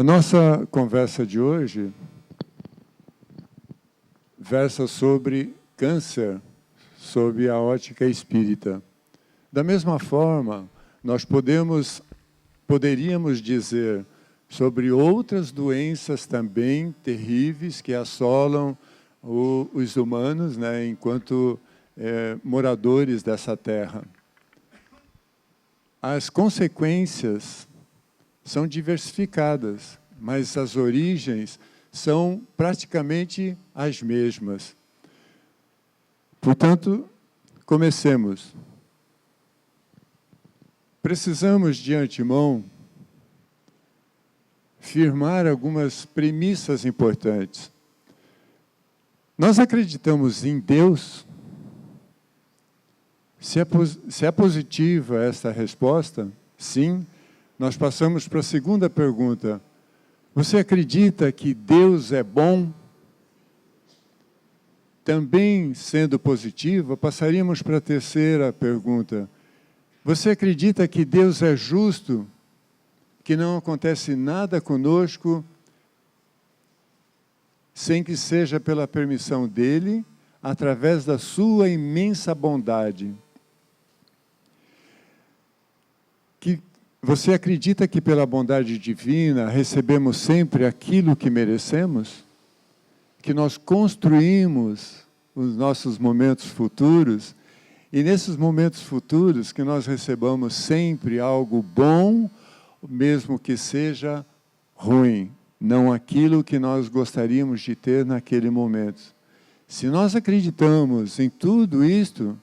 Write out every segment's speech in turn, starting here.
nossa conversa de hoje versa sobre câncer, sob a ótica espírita. Da mesma forma, nós poderíamos dizer sobre outras doenças também terríveis que assolam os humanos, né, enquanto moradores dessa terra. As consequências são diversificadas, mas as origens são praticamente as mesmas. Portanto, comecemos. Precisamos, de antemão, firmar algumas premissas importantes. Nós acreditamos em Deus? Se é positiva essa resposta, sim, nós passamos para a segunda pergunta. Você acredita que Deus é bom? Também sendo positiva, passaríamos para a terceira pergunta. Você acredita que Deus é justo? Que não acontece nada conosco sem que seja pela permissão dele, através da sua imensa bondade? Você acredita que pela bondade divina recebemos sempre aquilo que merecemos? Que nós construímos os nossos momentos futuros, e nesses momentos futuros que nós recebamos sempre algo bom, mesmo que seja ruim, não aquilo que nós gostaríamos de ter naquele momento. Se nós acreditamos em tudo isto,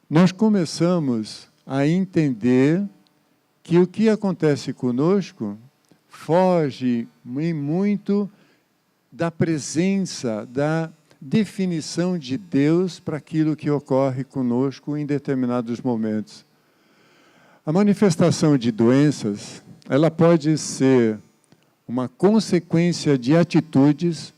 nós começamos a entender que o que acontece conosco foge muito da presença, da definição de Deus para aquilo que ocorre conosco em determinados momentos. A manifestação de doenças, ela pode ser uma consequência de atitudes,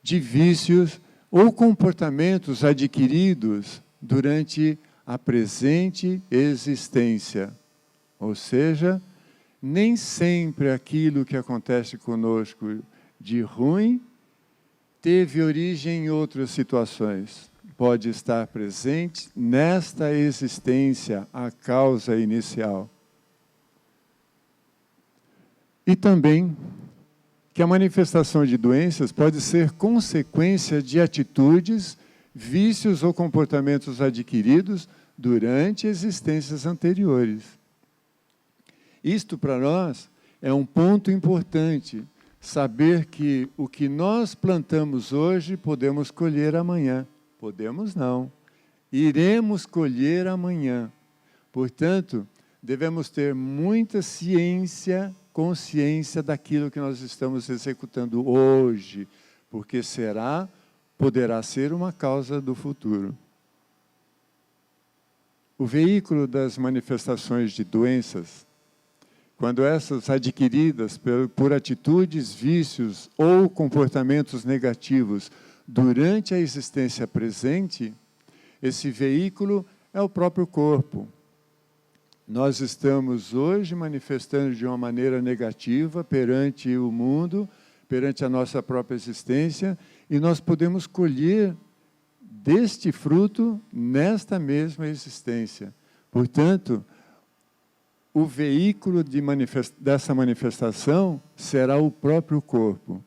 de vícios ou comportamentos adquiridos durante a presente existência. Ou seja, nem sempre aquilo que acontece conosco de ruim teve origem em outras situações. Pode estar presente nesta existência, a causa inicial. E também que a manifestação de doenças pode ser consequência de atitudes, vícios ou comportamentos adquiridos durante existências anteriores. Isto, para nós, é um ponto importante, saber que o que nós plantamos hoje, podemos colher amanhã. Podemos não. Iremos colher amanhã. Portanto, devemos ter muita ciência, consciência daquilo que nós estamos executando hoje, porque poderá ser uma causa do futuro. O veículo das manifestações de doenças, quando essas adquiridas por atitudes, vícios ou comportamentos negativos durante a existência presente, esse veículo é o próprio corpo. Nós estamos hoje manifestando de uma maneira negativa perante o mundo, perante a nossa própria existência, e nós podemos colher deste fruto nesta mesma existência. Portanto, o veículo dessa manifestação será o próprio corpo.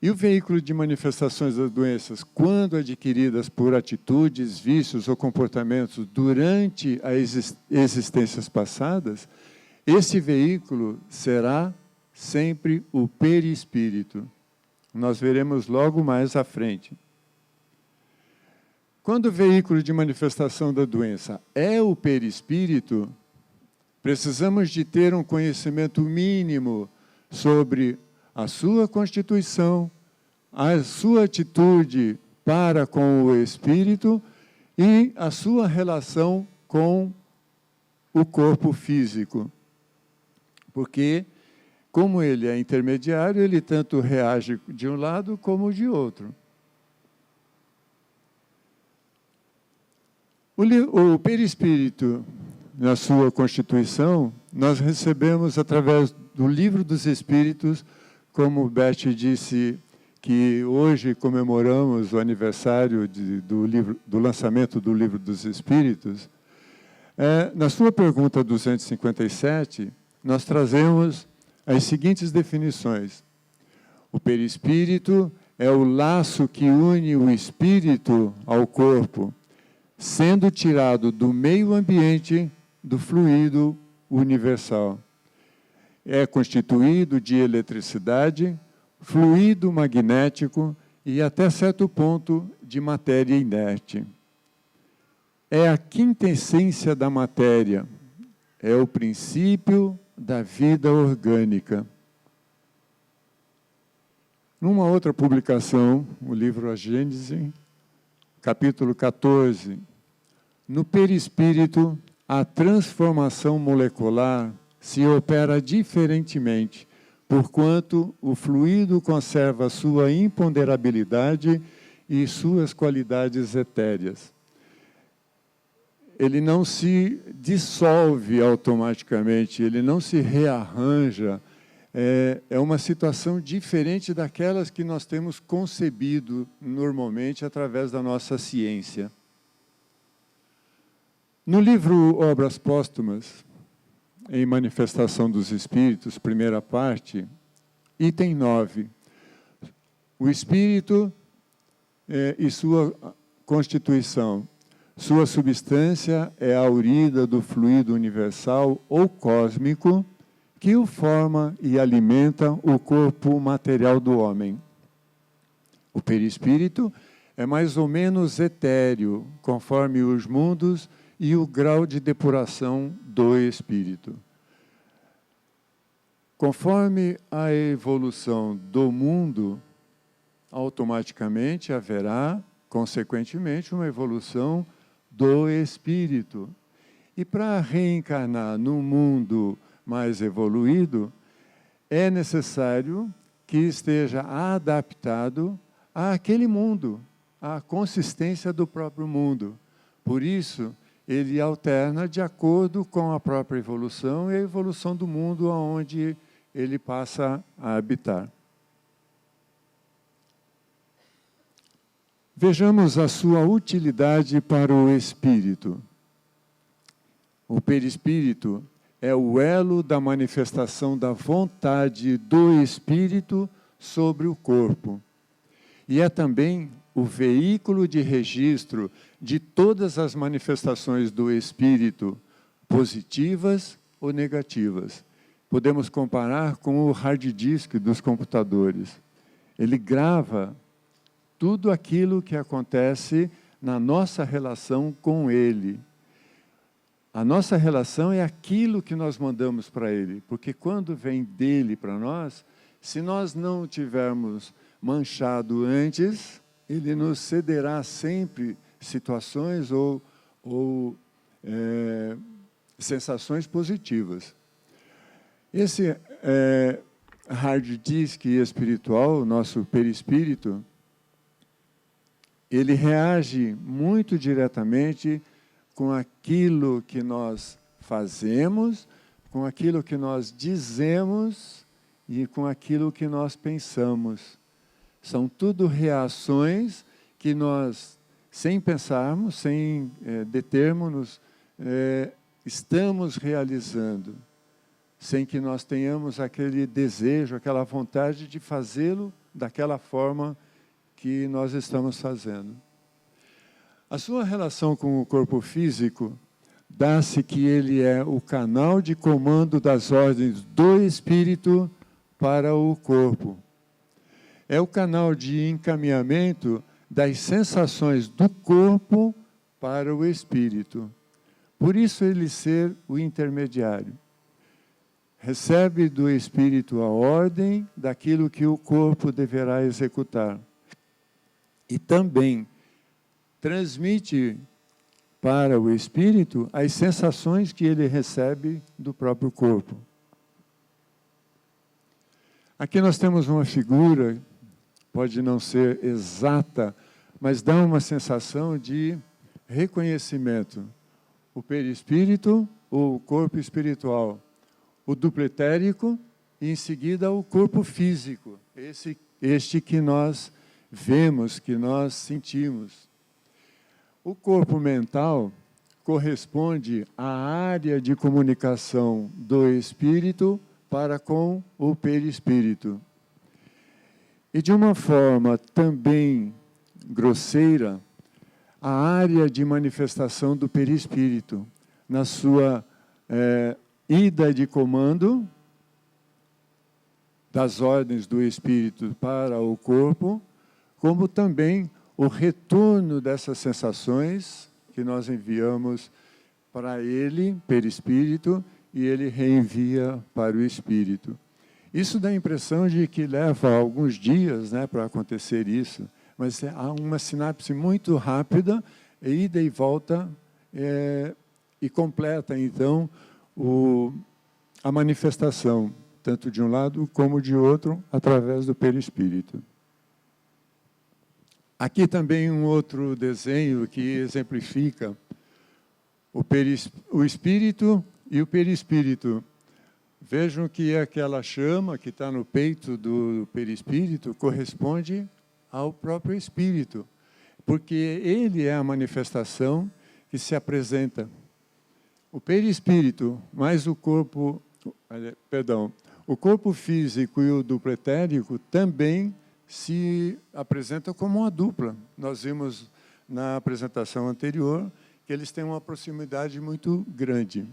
E o veículo de manifestações das doenças, quando adquiridas por atitudes, vícios ou comportamentos durante as existências passadas, esse veículo será sempre o perispírito. Nós veremos logo mais à frente. Quando o veículo de manifestação da doença é o perispírito, precisamos de ter um conhecimento mínimo sobre a sua constituição, a sua atitude para com o espírito e a sua relação com o corpo físico. Porque, como ele é intermediário, ele tanto reage de um lado como de outro. O perispírito na sua constituição, nós recebemos através do Livro dos Espíritos, como Beth disse, que hoje comemoramos o aniversário do lançamento do Livro dos Espíritos. Na sua pergunta 257, nós trazemos as seguintes definições. O perispírito é o laço que une o espírito ao corpo, sendo tirado do meio ambiente do fluido universal. É constituído de eletricidade, fluido magnético e, até certo ponto, de matéria inerte. É a quintessência da matéria, é o princípio da vida orgânica. Numa outra publicação, o livro A Gênese, capítulo 14, no perispírito, a transformação molecular se opera diferentemente, porquanto o fluido conserva sua imponderabilidade e suas qualidades etéreas. Ele não se dissolve automaticamente, ele não se rearranja. É uma situação diferente daquelas que nós temos concebido normalmente através da nossa ciência. No livro Obras Póstumas, em Manifestação dos Espíritos, primeira parte, item 9, o Espírito e sua constituição. Sua substância é aurida do fluido universal ou cósmico que o forma e alimenta o corpo material do homem. O perispírito é mais ou menos etéreo, conforme os mundos e o grau de depuração do espírito. Conforme a evolução do mundo, automaticamente haverá, consequentemente, uma evolução do espírito. E para reencarnar num mundo mais evoluído, é necessário que esteja adaptado àquele mundo, à consistência do próprio mundo. Por isso, ele alterna de acordo com a própria evolução e a evolução do mundo onde ele passa a habitar. Vejamos a sua utilidade para o espírito. O perispírito é o elo da manifestação da vontade do espírito sobre o corpo. E é também o veículo de registro de todas as manifestações do espírito, positivas ou negativas. Podemos comparar com o hard disk dos computadores. Ele grava tudo aquilo que acontece na nossa relação com ele. A nossa relação é aquilo que nós mandamos para ele, porque quando vem dele para nós, se nós não tivermos manchado antes, ele nos cederá sempre situações ou sensações positivas. Esse hard disk espiritual, o nosso perispírito, ele reage muito diretamente com aquilo que nós fazemos, com aquilo que nós dizemos e com aquilo que nós pensamos. São tudo reações que nós, sem pensarmos, sem determos-nos, estamos realizando, sem que nós tenhamos aquele desejo, aquela vontade de fazê-lo daquela forma que nós estamos fazendo. A sua relação com o corpo físico dá-se que ele é o canal de comando das ordens do espírito para o corpo. É o canal de encaminhamento das sensações do corpo para o espírito. Por isso ele ser o intermediário. Recebe do espírito a ordem daquilo que o corpo deverá executar. E também transmite para o espírito as sensações que ele recebe do próprio corpo. Aqui nós temos uma figura, pode não ser exata, mas dá uma sensação de reconhecimento. o perispírito, o corpo espiritual, o duplo etérico e, em seguida, o corpo físico, este que nós vemos, que nós sentimos. O corpo mental corresponde à área de comunicação do espírito para com o perispírito. E, de uma forma também grosseira, a área de manifestação do perispírito, na sua ida de comando das ordens do espírito para o corpo, como também o retorno dessas sensações que nós enviamos para ele, perispírito, e ele reenvia para o espírito. Isso dá a impressão de que leva alguns dias, né, para acontecer isso, mas há uma sinapse muito rápida, ida e volta, e completa, então, a manifestação, tanto de um lado como de outro, através do perispírito. Aqui também um outro desenho que exemplifica o espírito e o perispírito. Vejam que aquela chama que está no peito do perispírito corresponde ao próprio espírito, porque ele é a manifestação que se apresenta. O perispírito mais o corpo físico e o duplo etérico também se apresentam como uma dupla. Nós vimos na apresentação anterior que eles têm uma proximidade muito grande.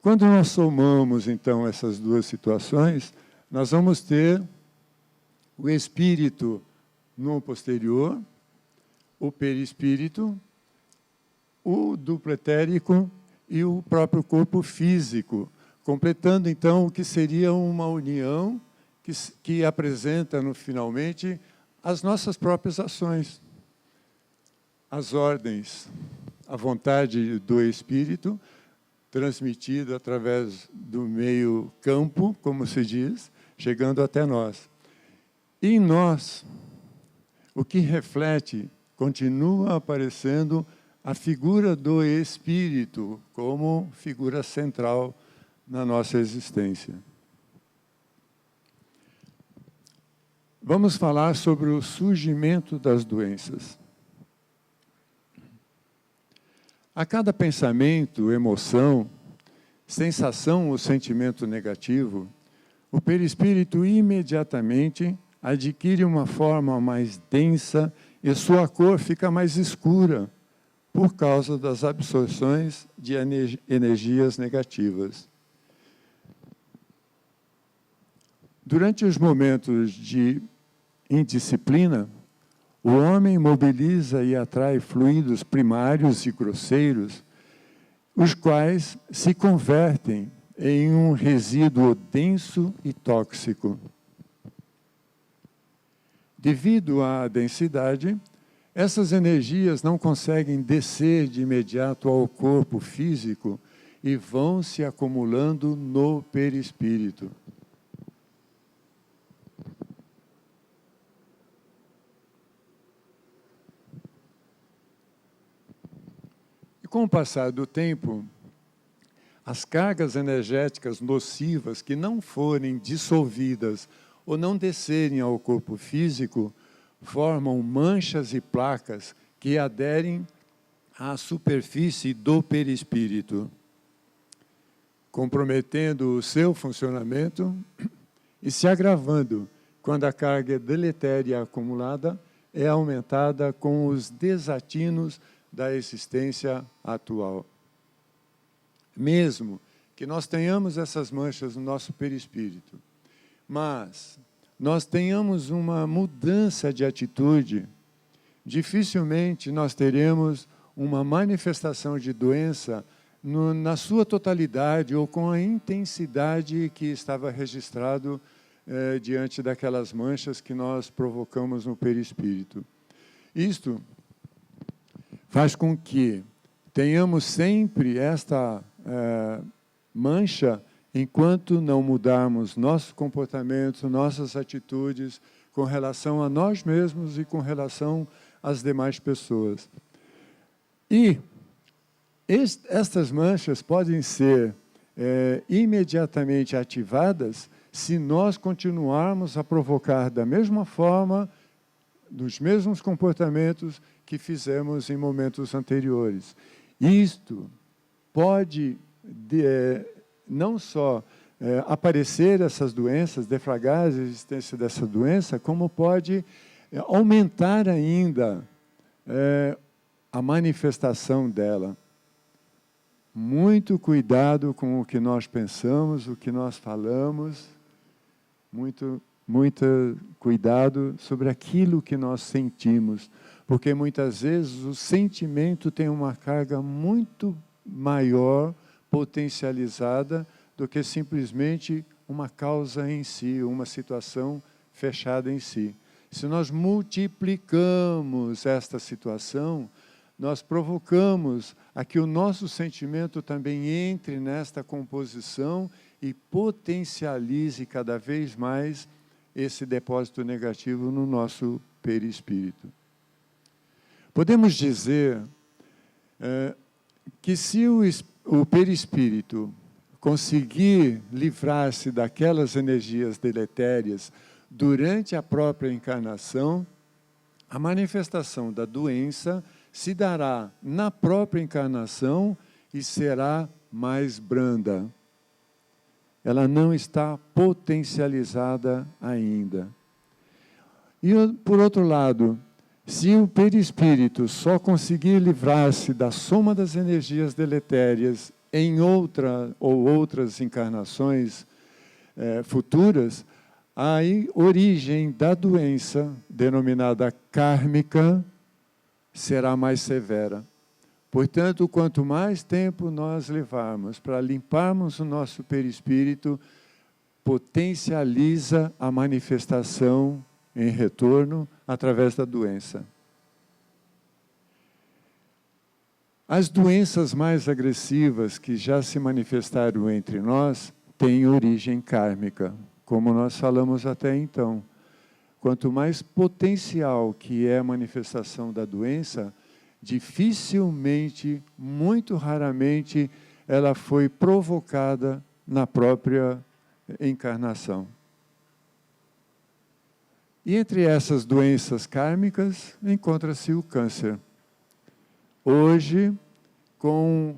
Quando nós somamos, então, essas duas situações, nós vamos ter o espírito no posterior, o perispírito, o duplo etérico e o próprio corpo físico, completando, então, o que seria uma união que apresenta, finalmente, as nossas próprias ações, as ordens, a vontade do espírito, transmitida através do meio campo, como se diz, chegando até nós. E em nós, o que reflete, continua aparecendo a figura do espírito como figura central na nossa existência. Vamos falar sobre o surgimento das doenças. A cada pensamento, emoção, sensação ou sentimento negativo, o perispírito imediatamente adquire uma forma mais densa e sua cor fica mais escura por causa das absorções de energias negativas. Durante os momentos de indisciplina, o homem mobiliza e atrai fluidos primários e grosseiros, os quais se convertem em um resíduo denso e tóxico. Devido à densidade, essas energias não conseguem descer de imediato ao corpo físico e vão se acumulando no perispírito. Com o passar do tempo, as cargas energéticas nocivas que não forem dissolvidas ou não descerem ao corpo físico, formam manchas e placas que aderem à superfície do perispírito, comprometendo o seu funcionamento e se agravando quando a carga deletéria acumulada é aumentada com os desatinos da existência atual. Mesmo que nós tenhamos essas manchas no nosso perispírito, mas nós tenhamos uma mudança de atitude, dificilmente nós teremos uma manifestação de doença na sua totalidade ou com a intensidade que estava registrado diante daquelas manchas que nós provocamos no perispírito. Isto faz com que tenhamos sempre esta mancha enquanto não mudarmos nosso comportamento, nossas atitudes com relação a nós mesmos e com relação às demais pessoas. E Estas manchas podem ser imediatamente ativadas se nós continuarmos a provocar da mesma forma, dos mesmos comportamentos que fizemos em momentos anteriores. Isto pode não só aparecer essas doenças, deflagrar a existência dessa doença, como pode aumentar ainda a manifestação dela. Muito cuidado com o que nós pensamos, o que nós falamos, muito cuidado sobre aquilo que nós sentimos, porque muitas vezes o sentimento tem uma carga muito maior, potencializada, do que simplesmente uma causa em si, uma situação fechada em si. Se nós multiplicamos esta situação, nós provocamos a que o nosso sentimento também entre nesta composição e potencialize cada vez mais esse depósito negativo no nosso perispírito. Podemos dizer que se o perispírito conseguir livrar-se daquelas energias deletérias durante a própria encarnação, a manifestação da doença se dará na própria encarnação e será mais branda. Ela não está potencializada ainda. E, por outro lado, se o perispírito só conseguir livrar-se da soma das energias deletérias em outras encarnações futuras, a origem da doença, denominada kármica, será mais severa. Portanto, quanto mais tempo nós levarmos para limparmos o nosso perispírito, potencializa a manifestação em retorno através da doença. As doenças mais agressivas que já se manifestaram entre nós têm origem kármica, como nós falamos até então. Quanto mais potencial que é a manifestação da doença, dificilmente, muito raramente, ela foi provocada na própria encarnação. E entre essas doenças kármicas, encontra-se o câncer. Hoje, com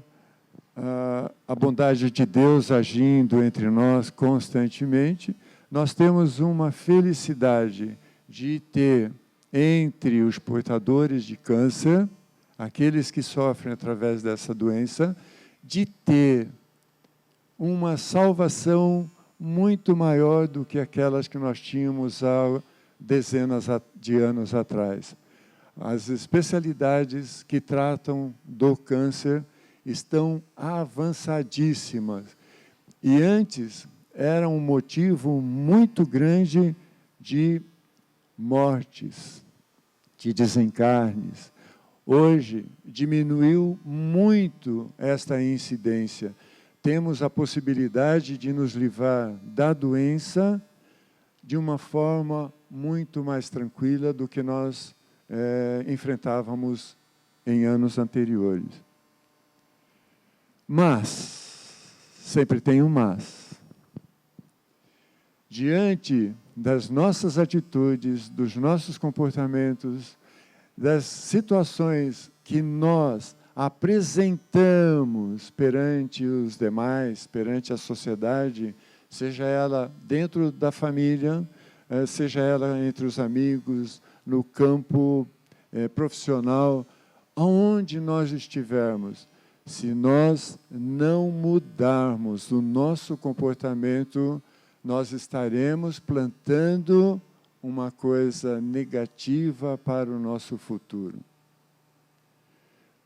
a bondade de Deus agindo entre nós constantemente, nós temos uma felicidade de ter entre os portadores de câncer, aqueles que sofrem através dessa doença, de ter uma salvação muito maior do que aquelas que nós tínhamos há dezenas de anos atrás. As especialidades que tratam do câncer estão avançadíssimas. E antes era um motivo muito grande de mortes, de desencarnes. Hoje diminuiu muito esta incidência. Temos a possibilidade de nos livrar da doença de uma forma muito mais tranquila do que nós enfrentávamos em anos anteriores. Mas, sempre tem um mas. Diante das nossas atitudes, dos nossos comportamentos, das situações que nós apresentamos perante os demais, perante a sociedade, seja ela dentro da família, seja ela entre os amigos, no campo profissional, aonde nós estivermos, se nós não mudarmos o nosso comportamento, nós estaremos plantando uma coisa negativa para o nosso futuro.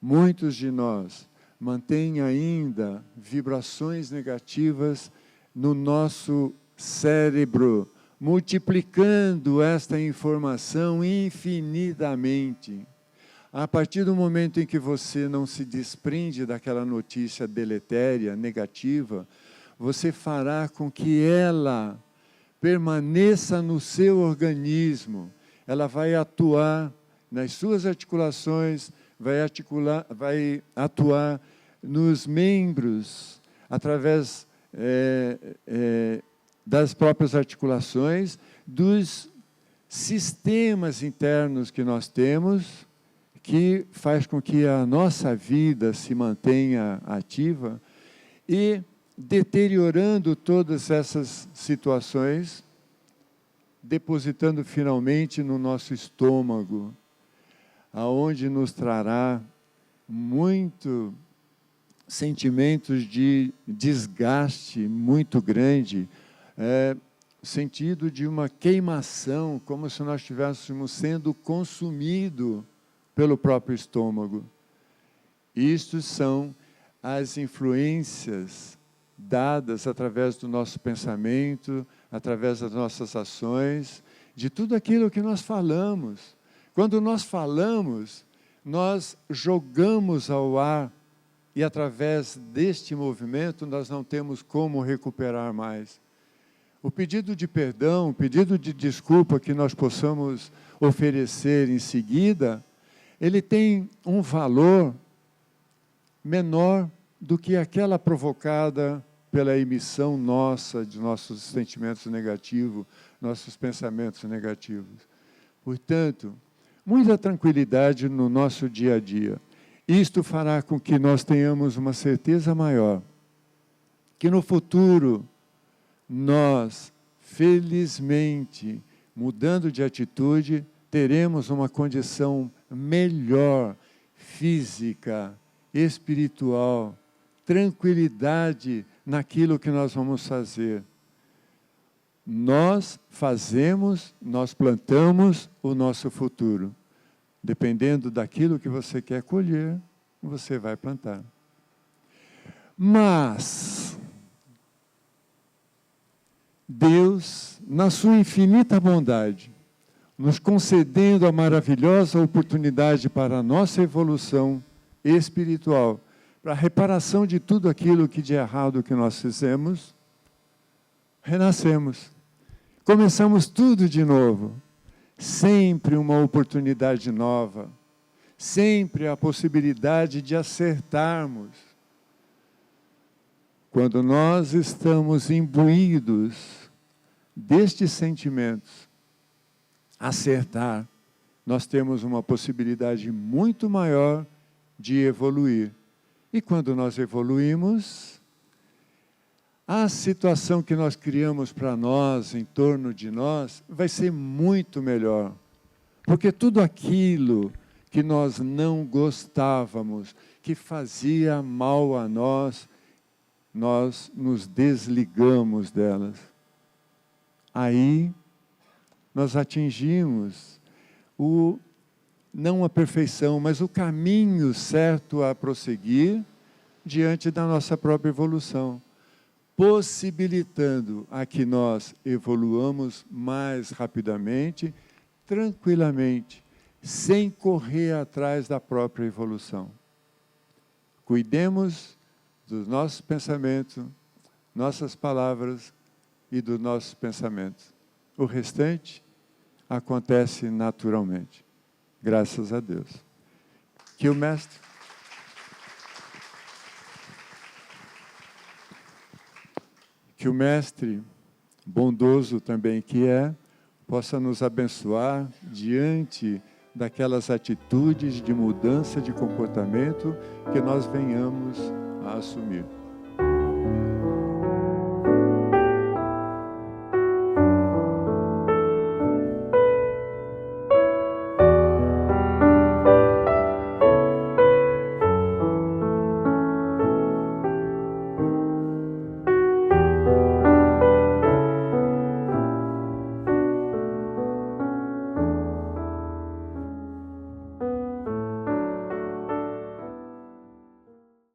Muitos de nós mantêm ainda vibrações negativas no nosso cérebro, multiplicando esta informação infinitamente. A partir do momento em que você não se desprende daquela notícia deletéria, negativa, você fará com que ela permaneça no seu organismo. Ela vai atuar nas suas articulações, vai atuar nos membros, através das próprias articulações, dos sistemas internos que nós temos, que faz com que a nossa vida se mantenha ativa, e deteriorando todas essas situações, depositando finalmente no nosso estômago, aonde nos trará muito sentimentos de desgaste muito grande, sentido de uma queimação, como se nós estivéssemos sendo consumidos pelo próprio estômago. Isto são as influências dadas através do nosso pensamento, através das nossas ações, de tudo aquilo que nós falamos. Quando nós falamos, nós jogamos ao ar, e através deste movimento nós não temos como recuperar mais. O pedido de perdão, o pedido de desculpa que nós possamos oferecer em seguida, ele tem um valor menor do que aquela provocada pela emissão nossa de nossos sentimentos negativos, nossos pensamentos negativos. Portanto, muita tranquilidade no nosso dia a dia. Isto fará com que nós tenhamos uma certeza maior, que no futuro nós, felizmente, mudando de atitude, teremos uma condição melhor, física, espiritual, tranquilidade naquilo que nós vamos fazer. Nós fazemos, nós plantamos o nosso futuro. Dependendo daquilo que você quer colher, você vai plantar. Mas Deus, na sua infinita bondade, nos concedendo a maravilhosa oportunidade para a nossa evolução espiritual, para a reparação de tudo aquilo que de errado que nós fizemos, renascemos. Começamos tudo de novo. Sempre uma oportunidade nova. Sempre a possibilidade de acertarmos. Quando nós estamos imbuídos destes sentimentos, acertar, nós temos uma possibilidade muito maior de evoluir. E quando nós evoluímos, a situação que nós criamos para nós, em torno de nós, vai ser muito melhor. Porque tudo aquilo que nós não gostávamos, que fazia mal a nós, nós nos desligamos delas. Aí, nós atingimos não a perfeição, mas o caminho certo a prosseguir diante da nossa própria evolução, possibilitando a que nós evoluamos mais rapidamente, tranquilamente, sem correr atrás da própria evolução. Cuidemos dos nossos pensamentos, nossas palavras e dos nossos pensamentos. O restante acontece naturalmente. Graças a Deus. Que o Mestre bondoso também que é, possa nos abençoar diante daquelas atitudes de mudança de comportamento que nós venhamos a assumir.